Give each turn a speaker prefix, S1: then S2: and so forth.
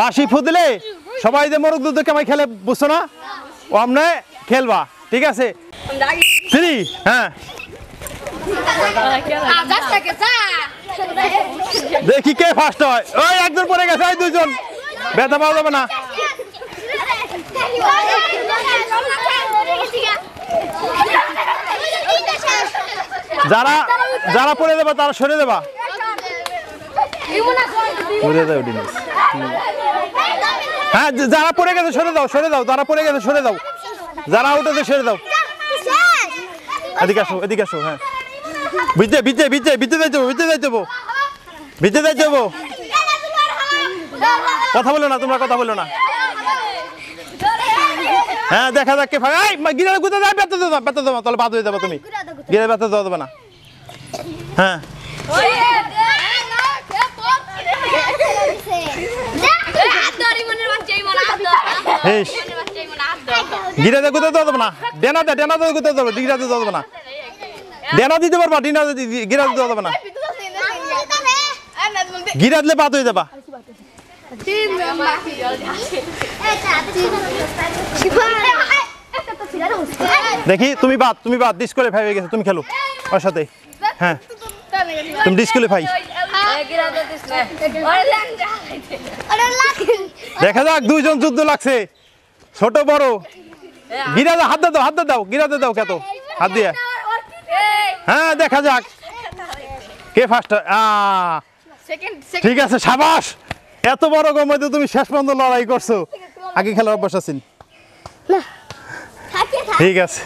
S1: বাঁশি ফুদিলে সবাই যে মোরগ দুধ কামাই খেলে বুঝছো না ও আমনে খেলবা ঠিক আছে 3 হ্যাঁ দেখি কে ফার্স্ট হয় ওই একজন পড়ে গেছে ওই দুইজন ব্যথা পাওয়া যাবে না যারা যারা পড়ে দেবা তারা সরে দেবা হ্যাঁ যারা পড়ে গেছে সরে দাও যারা পড়ে গেছে সরে দাও যারা উঠেছে সরে দাও এদিকে আসো হ্যাঁ ভিজে যাইতে কথা বলো না তোমরা কথা বলো না হ্যাঁ দেখা যাক কে ভাই গিরা গুতে দাও ব্যথা দাও তাহলে বাদ হয়ে যাবে তুমি গিরা ব্যথা দাও দেবে না হ্যাঁ গিরা গুতে দাও দেবে না ডেনা গুতে দাও গিরা দাও দেবে না ডেনা দিতে পারবা ডিনা গিরা দিতে দেবে না গিরা দিলে বাদ হয়ে যাবা দেখি তুমি বাদ ডিসকোয়ালিফাই হয়ে গেছে তুমি খেলো ওর সাথে হ্যাঁ তুমি ডিসকোয়ালিফাই দেখা যাক দুইজন যুদ্ধ লাগছে ছোট বড় গিরা হাত দাও গিরাতে দাও কত হাত দিয়ে হ্যাঁ দেখা যাক কে ফার্স্ট ঠিক আছে সাবাস এত বড় গমতে তুমি শেষ পর্যন্ত লড়াই করছো আগে খেলার অভ্যাস আছেন ঠিক আছে